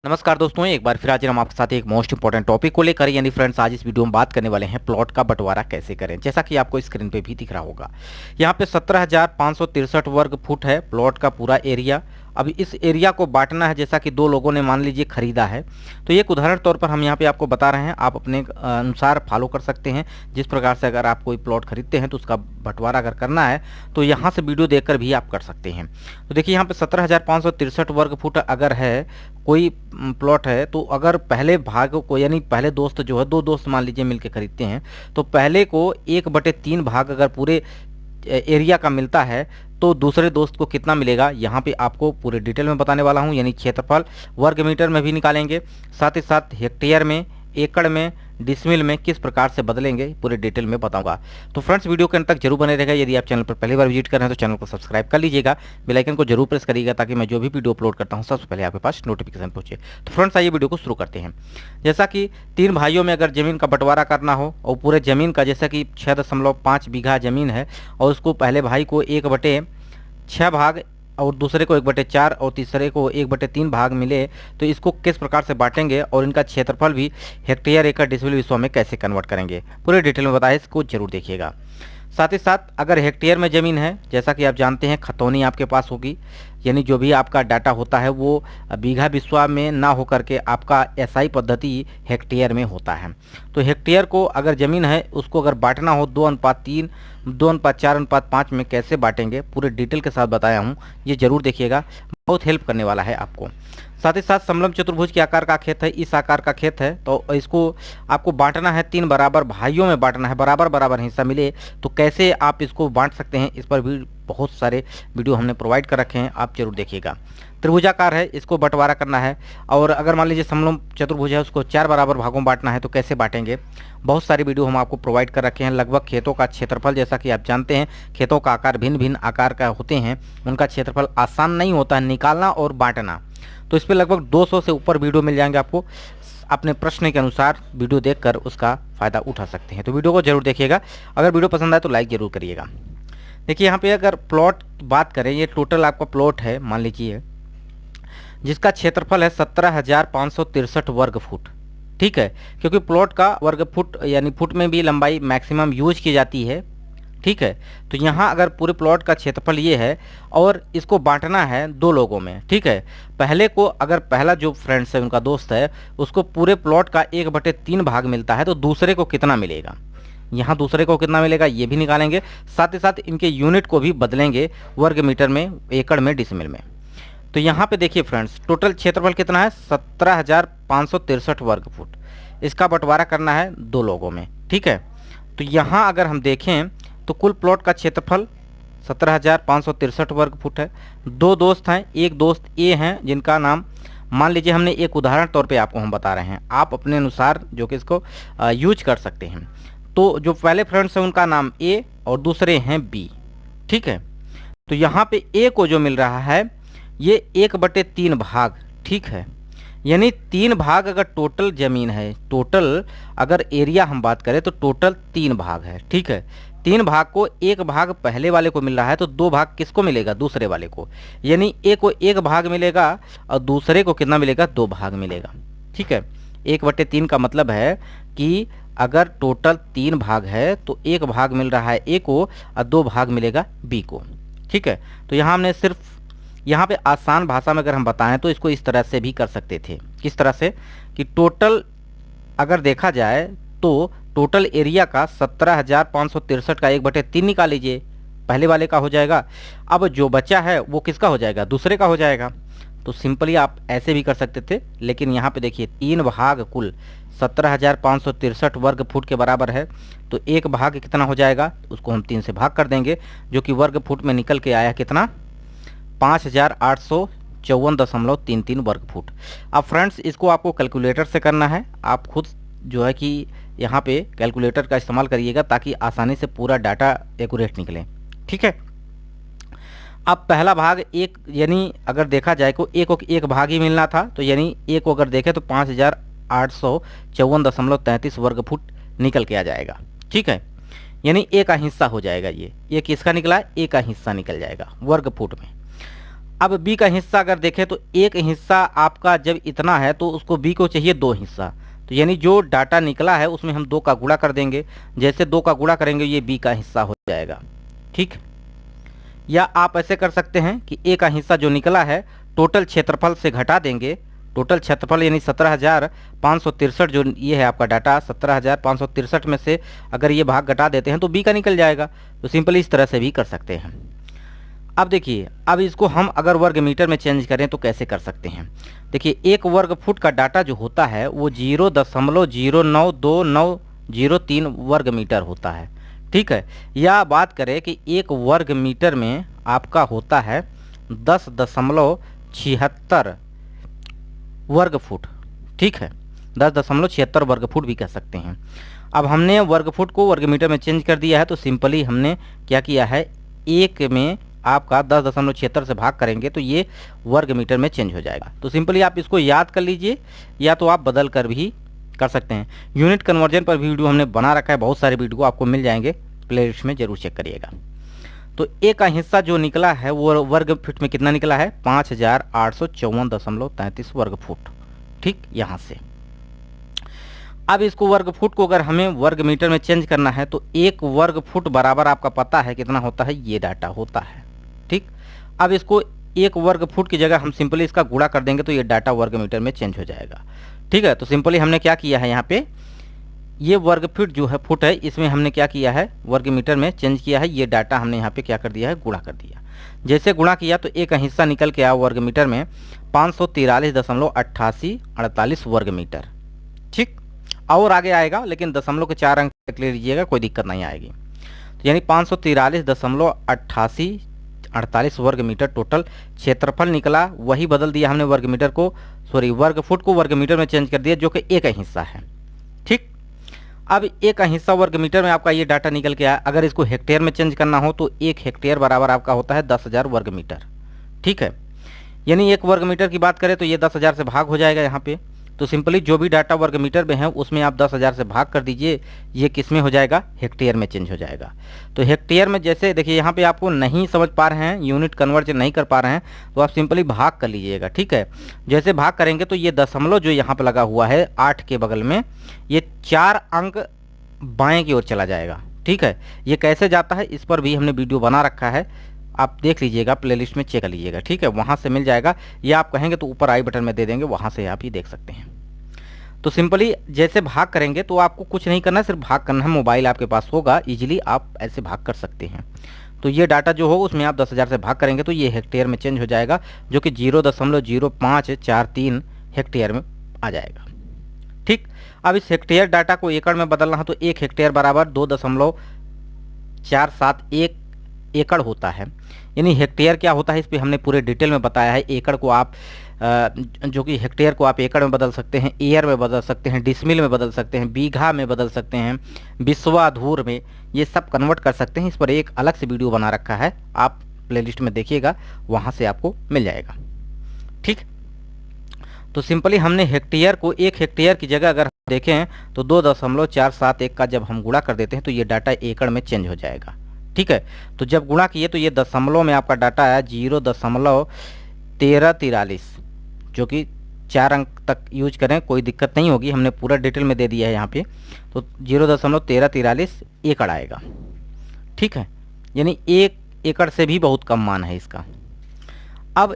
नमस्कार दोस्तों, एक बार फिर आज हम आपके साथ एक मोस्ट इंपॉर्टेंट टॉपिक को लेकर यानी फ्रेंड्स आज इस वीडियो में बात करने वाले हैं प्लॉट का बंटवारा कैसे करें। जैसा कि आपको स्क्रीन पे भी दिख रहा होगा, यहाँ पे 17,563 वर्ग फुट है प्लॉट का पूरा एरिया। अब इस एरिया को बांटना है, जैसा कि दो लोगों ने मान लीजिए खरीदा है। तो एक उदाहरण तौर पर हम यहाँ पे आपको बता रहे हैं, आप अपने अनुसार फॉलो कर सकते हैं। जिस प्रकार से अगर आप कोई प्लॉट खरीदते हैं तो उसका बंटवारा अगर करना है तो यहाँ से वीडियो देखकर भी आप कर सकते हैं। तो देखिए यहाँ पे 17,563 वर्ग फुट अगर है कोई प्लॉट है, तो अगर पहले भाग को यानी पहले दोस्त जो है, दो दोस्त मान लीजिए मिलकर खरीदते हैं, तो पहले को 1/3 भाग अगर पूरे एरिया का मिलता है तो दूसरे दोस्त को कितना मिलेगा यहाँ पे आपको पूरे डिटेल में बताने वाला हूँ। यानी क्षेत्रफल वर्ग मीटर में भी निकालेंगे, साथ ही साथ हेक्टेयर में, एकड़ में, डिसमिल में किस प्रकार से बदलेंगे पूरे डिटेल में बताऊंगा। तो फ्रेंड्स वीडियो के अंत तक जरूर बने रहेगा। यदि आप चैनल पर पहली बार विजिट कर रहे हैं तो चैनल को सब्सक्राइब कर लीजिएगा, बेल आइकन को जरूर प्रेस करिएगा ताकि मैं जो भी वीडियो अपलोड करता हूं सबसे पहले आपके पास नोटिफिकेशन पहुंचे। तो फ्रेंड्स आइए वीडियो को शुरू करते हैं। जैसा कि 3 भाइयों में अगर जमीन का बंटवारा करना हो और पूरे जमीन का जैसा कि 6.5 बीघा जमीन है और उसको पहले भाई को 1/6 भाग और दूसरे को 1/4 और तीसरे को 1/3 भाग मिले, तो इसको किस प्रकार से बांटेंगे और इनका क्षेत्रफल भी हेक्टेयर, एकड़, डिसमिल, विस्वा में कैसे कन्वर्ट करेंगे पूरे डिटेल में बताया, इसको जरूर देखिएगा। साथ ही साथ अगर हेक्टेयर में ज़मीन है, जैसा कि आप जानते हैं खतौनी आपके पास होगी, यानी जो भी आपका डाटा होता है वो बीघा बिस्वा में ना होकर के आपका एसआई पद्धति हेक्टेयर में होता है। तो हेक्टेयर को अगर ज़मीन है उसको अगर बांटना हो 2:3, 2:4, 2:5 में कैसे बांटेंगे पूरे डिटेल के साथ बताया हूँ, ये जरूर देखिएगा, बहुत हेल्प करने वाला है आपको। साथ ही साथ समलंब चतुर्भुज के आकार का खेत है, इस आकार का खेत है, तो इसको आपको बांटना है 3 बराबर भाइयों में बांटना है, बराबर बराबर हिस्सा मिले। तो कैसे आप इसको बांट सकते हैं, इस पर भी बहुत सारे वीडियो हमने प्रोवाइड कर रखे हैं, आप जरूर देखिएगा। त्रिभुजाकार है, इसको बंटवारा करना है, और अगर मान लीजिए समलंब चतुर्भुज है उसको 4 बराबर भागों में बांटना है, तो कैसे बांटेंगे बहुत सारी वीडियो हम आपको प्रोवाइड कर रखे हैं। लगभग खेतों का क्षेत्रफल, जैसा कि आप जानते हैं खेतों का आकार भिन्न भिन्न आकार का होते हैं, उनका क्षेत्रफल आसान नहीं होता है निकालना और बांटना। तो इस पर लगभग 200 से ऊपर वीडियो मिल जाएंगे आपको, अपने प्रश्न के अनुसार वीडियो देखकर उसका फ़ायदा उठा सकते हैं। तो वीडियो को जरूर देखिएगा, अगर वीडियो पसंद आए तो लाइक जरूर करिएगा। देखिए यहाँ पे अगर प्लॉट बात करें, ये टोटल आपका प्लॉट है मान लीजिए, जिसका क्षेत्रफल है 17,563 वर्ग फुट। ठीक है, क्योंकि प्लॉट का वर्ग फुट यानी फुट में भी लंबाई मैक्सिमम यूज की जाती है। ठीक है, तो यहाँ अगर पूरे प्लॉट का क्षेत्रफल ये है और इसको बांटना है 2 लोगों में। ठीक है, पहले को अगर पहला जो फ्रेंड्स है उनका दोस्त है उसको पूरे प्लॉट का 1/3 भाग मिलता है, तो दूसरे को कितना मिलेगा, यहाँ दूसरे को कितना मिलेगा ये भी निकालेंगे। साथ ही साथ इनके यूनिट को भी बदलेंगे वर्ग मीटर में, एकड़ में, डिसमिल में। तो यहाँ पे देखिए फ्रेंड्स टोटल क्षेत्रफल कितना है 17,563 वर्ग फुट, इसका बंटवारा करना है 2 लोगों में। ठीक है, तो यहाँ अगर हम देखें तो कुल प्लॉट का क्षेत्रफल 17,563 वर्ग फुट है। 2 दोस्त हैं, एक दोस्त ए हैं जिनका नाम मान लीजिए, हमने एक उदाहरण तौर पे आपको हम बता रहे हैं, आप अपने अनुसार जो कि इसको यूज कर सकते हैं। तो जो पहले फ्रेंड्स हैं उनका नाम ए और दूसरे हैं बी। ठीक है, तो यहाँ पे ए को जो मिल रहा है ये 1/3 भाग। ठीक है, यानी 3 भाग अगर टोटल ज़मीन है, टोटल अगर एरिया हम बात करें तो टोटल 3 भाग है। ठीक है, 3 भाग को 1 भाग पहले वाले को मिल रहा है, तो 2 भाग किसको मिलेगा, दूसरे वाले को। यानी ए को 1 भाग मिलेगा और दूसरे को कितना मिलेगा, 2 भाग मिलेगा। ठीक है, 1/3 का मतलब है कि अगर टोटल 3 भाग है तो 1 भाग मिल रहा है ए को और 2 भाग मिलेगा बी को। ठीक है, तो यहाँ हमने सिर्फ यहाँ पे आसान भाषा में अगर हम बताएं तो इसको इस तरह से भी कर सकते थे। किस तरह से कि टोटल अगर देखा जाए तो टोटल एरिया का 17,563 का 1/3 निकाल लीजिए, पहले वाले का हो जाएगा। अब जो बचा है वो किसका हो जाएगा, दूसरे का हो जाएगा। तो सिंपली आप ऐसे भी कर सकते थे, लेकिन यहाँ पे देखिए 3 भाग कुल 17,563 वर्ग फुट के बराबर है, तो 1 भाग कितना हो जाएगा, उसको हम 3 से भाग कर देंगे, जो कि वर्ग फुट में निकल के आया कितना, 5,854.33 वर्ग फुट। अब फ्रेंड्स इसको आपको कैलकुलेटर से करना है, आप खुद जो है कि यहाँ पे कैलकुलेटर का इस्तेमाल करिएगा ताकि आसानी से पूरा डाटा एक्यूरेट निकले। ठीक है, अब पहला भाग एक, यानी अगर देखा जाए को एक को 1 भाग ही मिलना था, तो यानी एक को अगर देखें तो 5,854.33 वर्ग फुट निकल के आ जाएगा। ठीक है, यानी ए का हिस्सा हो जाएगा, ये किसका निकला है, ए का हिस्सा निकल जाएगा वर्ग फुट में। अब बी का हिस्सा अगर देखें तो एक हिस्सा आपका जब इतना है तो उसको बी को चाहिए 2 हिस्सा, तो यानी जो डाटा निकला है उसमें हम 2 का गुणा कर देंगे। जैसे 2 का गुणा करेंगे ये बी का हिस्सा हो जाएगा। ठीक, या आप ऐसे कर सकते हैं कि ए का हिस्सा जो निकला है टोटल क्षेत्रफल से घटा देंगे। टोटल क्षेत्रफल यानी 17,563 जो ये है आपका डाटा, 17,563 में से अगर ये भाग घटा देते हैं तो बी का निकल जाएगा। तो सिंपली इस तरह से भी कर सकते हैं। अब देखिए, अब इसको हम अगर वर्ग मीटर में चेंज करें तो कैसे कर सकते हैं। देखिए, 1 वर्ग फुट का डाटा जो होता है वो 0.092903 वर्ग मीटर होता है। ठीक है, या बात करें कि 1 वर्ग मीटर में आपका होता है 10.76 वर्ग फुट। ठीक है, 10.76 वर्ग फुट भी कह सकते हैं। अब हमने वर्ग फुट को वर्ग मीटर में चेंज कर दिया है, तो सिंपली हमने क्या किया है, 1 में आपका 10.76 से भाग करेंगे तो ये वर्ग मीटर में चेंज हो जाएगा। तो सिंपली आप इसको याद कर लीजिए, या तो आप बदल कर भी कर सकते हैं। यूनिट कन्वर्जन पर भी वीडियो हमने बना रखा है, बहुत सारे वीडियो आपको मिल जाएंगे, प्लेलिस्ट में जरूर चेक करिएगा। तो ए का हिस्सा जो निकला है वो वर्ग फुट में कितना निकला है, 5,854.33 वर्ग फुट। ठीक, यहाँ से अब इसको वर्ग फुट को अगर हमें वर्ग मीटर में चेंज करना है तो 1 वर्ग फुट बराबर आपका पता है कितना होता है, ये डाटा होता है। ठीक, अब इसको 1 वर्ग फुट की जगह हम सिंपली इसका गुणा कर देंगे तो ये डाटा वर्ग मीटर में चेंज हो जाएगा। ठीक है, तो सिंपली हमने क्या किया है, यहाँ पे ये वर्ग फुट जो है फुट है इसमें हमने क्या किया है, वर्ग मीटर में चेंज किया है। ये डाटा हमने यहाँ पे क्या कर दिया है, गुणा कर दिया। जैसे गुणा किया तो एक हिस्सा निकल के आया वर्ग मीटर में 543.8848 वर्ग मीटर। ठीक, और आगे आएगा लेकिन दशमलव के 4 अंक तक ले लीजिएगा, कोई दिक्कत नहीं आएगी। तो यानी 543.8848 वर्ग मीटर टोटल क्षेत्रफल निकला। वही बदल दिया हमने वर्ग मीटर को, सॉरी वर्ग फुट को वर्ग मीटर में चेंज कर दिया, जो कि एक हिस्सा है। ठीक, अब एक हिस्सा वर्ग मीटर में आपका ये डाटा निकल के आया। अगर इसको हेक्टेयर में चेंज करना हो तो 1 हेक्टेयर बराबर आपका होता है 10,000 वर्ग मीटर। ठीक है, यानी 1 वर्ग मीटर की बात करें तो ये 10,000 से भाग हो जाएगा यहाँ पे। तो सिंपली जो भी डाटा वर्ग मीटर में है उसमें आप 10,000 से भाग कर दीजिए, ये किस में हो जाएगा, हेक्टेयर में चेंज हो जाएगा। तो हेक्टेयर में जैसे देखिए यहाँ पे आपको नहीं समझ पा रहे हैं, यूनिट कन्वर्जन नहीं कर पा रहे हैं, तो आप सिंपली भाग कर लीजिएगा। ठीक है, जैसे भाग करेंगे तो ये दशमलव जो यहाँ पे लगा हुआ है 8 के बगल में, ये 4 अंक बाएँ की ओर चला जाएगा। ठीक है, ये कैसे जाता है इस पर भी हमने वीडियो बना रखा है, आप देख लीजिएगा, प्लेलिस्ट में चेक कर लीजिएगा। ठीक है, वहाँ से मिल जाएगा, या आप कहेंगे तो ऊपर आई बटन में दे देंगे, वहाँ से आप ये देख सकते हैं। तो सिंपली जैसे भाग करेंगे तो आपको कुछ नहीं करना है, सिर्फ भाग करना है। मोबाइल आपके पास होगा, इजीली आप ऐसे भाग कर सकते हैं। तो ये डाटा जो होगा उसमें आप 10,000 से भाग करेंगे तो ये हेक्टेयर में चेंज हो जाएगा, जो कि 0.0543 हेक्टेयर में आ जाएगा। ठीक, अब इस हेक्टेयर डाटा को एकड़ में बदलना है तो 1 हेक्टेयर बराबर 2.471 एकड़ होता है। यानी हेक्टेयर क्या होता है इस पर हमने पूरे डिटेल में बताया है। एकड़ को आप जो कि हेक्टेयर को आप एकड़ में बदल सकते हैं, एयर में बदल सकते हैं, डिसमिल में बदल सकते हैं, बीघा में बदल सकते हैं, बिस्वा धूर में, ये सब कन्वर्ट कर सकते हैं। इस पर एक अलग से वीडियो बना रखा है, आप प्लेलिस्ट में देखिएगा, वहाँ से आपको मिल जाएगा। ठीक, तो सिंपली हमने हेक्टेयर को 1 हेक्टेयर की जगह अगर देखें तो 2.471 का जब हम गुणा कर देते हैं तो ये डाटा एकड़ में चेंज हो जाएगा। ठीक है, तो जब गुणा किए तो ये दशमलव में आपका डाटा आया 0.1343, जो कि 4 अंक तक यूज करें कोई दिक्कत नहीं होगी, हमने पूरा डिटेल में दे दिया है यहाँ पे। तो 0.1343 एकड़ आएगा। ठीक है, यानी 1 एकड़ से भी बहुत कम मान है इसका। अब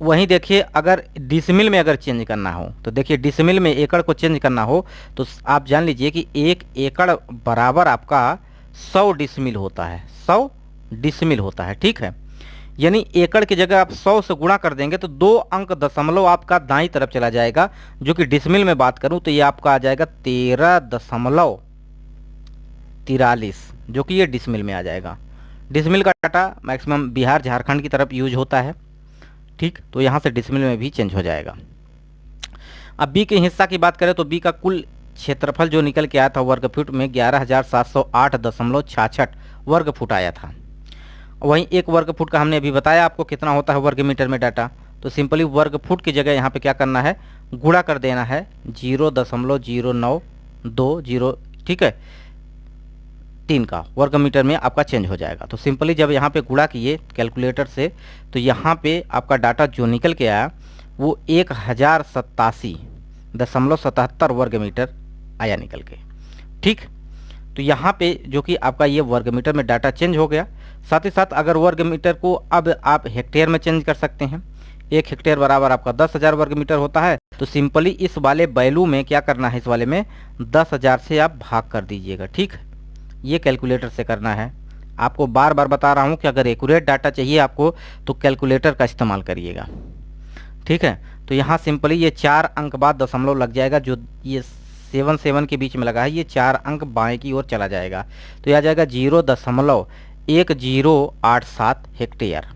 वहीं देखिए, अगर डिसमिल में अगर चेंज करना हो तो देखिए, डिसमिल में एकड़ को चेंज करना हो तो आप जान लीजिए कि 1 एकड़ बराबर आपका 100 डिसमिल होता है, 100 डिसमिल होता है। ठीक है, यानी एकड़ की जगह आप 100 से गुणा कर देंगे तो 2 अंक दशमलव आपका दाईं तरफ चला जाएगा, जो कि डिसमिल में बात करूं तो ये आपका आ जाएगा 13.43, जो कि ये डिसमिल में आ जाएगा। डिसमिल का डाटा मैक्सिमम बिहार झारखंड की तरफ यूज होता है। ठीक, तो यहाँ से डिसमिल में भी चेंज हो जाएगा। अब बी के हिस्सा की बात करें तो बी का कुल क्षेत्रफल जो निकल के आया था वर्ग फुट में 11,708.66 वर्ग फुट आया था। वहीं 1 वर्ग फुट का हमने अभी बताया आपको कितना होता है वर्ग मीटर में डाटा। तो सिंपली वर्ग फुट की जगह यहाँ पे क्या करना है, गुणा कर देना है 0.0920। ठीक है, 3 का वर्ग मीटर में आपका चेंज हो जाएगा। तो सिंपली जब यहाँ पे गुणा किए कैलकुलेटर से तो यहाँ पे आपका डाटा जो निकल के आया वो 1087.77 वर्ग मीटर आया निकल के। ठीक, तो यहाँ पे जो कि आपका ये वर्ग मीटर में डाटा चेंज हो गया। साथ ही साथ अगर वर्ग मीटर को अब आप हेक्टेयर में चेंज कर सकते हैं। 1 हेक्टेयर बराबर आपका 10,000 वर्ग मीटर होता है। तो सिंपली इस वाले वैल्यू में क्या करना है, इस वाले में 10,000 से आप भाग कर दीजिएगा। ठीक, ये कैलकुलेटर से करना है। आपको बार बार बता रहा हूँ कि अगर एक्यूरेट डाटा चाहिए आपको तो कैलकुलेटर का इस्तेमाल करिएगा। ठीक है, तो यहाँ सिंपली ये 4 अंक बाद दशमलव लग जाएगा। जो ये 7 के बीच में लगा है ये 4 अंक बाएं की ओर चला जाएगा। तो यह आ जाएगा 0.1087 हेक्टेयर।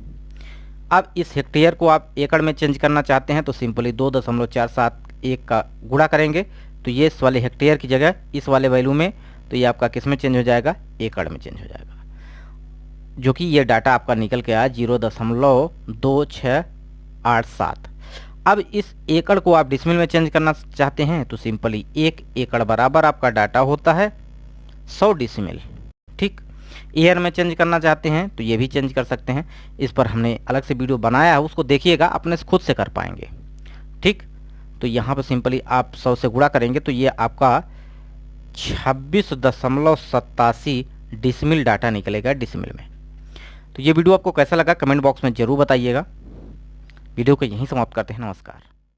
अब इस हेक्टेयर को आप एकड़ में चेंज करना चाहते हैं तो सिंपली 2.471 का गुणा करेंगे तो ये इस वाले हेक्टेयर की जगह इस वाले वैल्यू में, तो ये आपका किस में चेंज हो जाएगा, एकड़ में चेंज हो जाएगा। जो कि ये डाटा आपका निकल के आया 0.2687। अब इस एकड़ को आप डिसमिल में चेंज करना चाहते हैं तो सिंपली 1 एकड़ बराबर आपका डाटा होता है 100 डिसमिल। ठीक, ईयर में चेंज करना चाहते हैं तो ये भी चेंज कर सकते हैं। इस पर हमने अलग से वीडियो बनाया है, उसको देखिएगा, अपने से खुद से कर पाएंगे। ठीक, तो यहाँ पर सिंपली आप 100 से गुणा करेंगे तो ये आपका 26.87 डिसमिल डाटा निकलेगा डिसमिल में। तो ये वीडियो आपको कैसा लगा कमेंट बॉक्स में ज़रूर बताइएगा। वीडियो को यहीं समाप्त करते हैं। नमस्कार।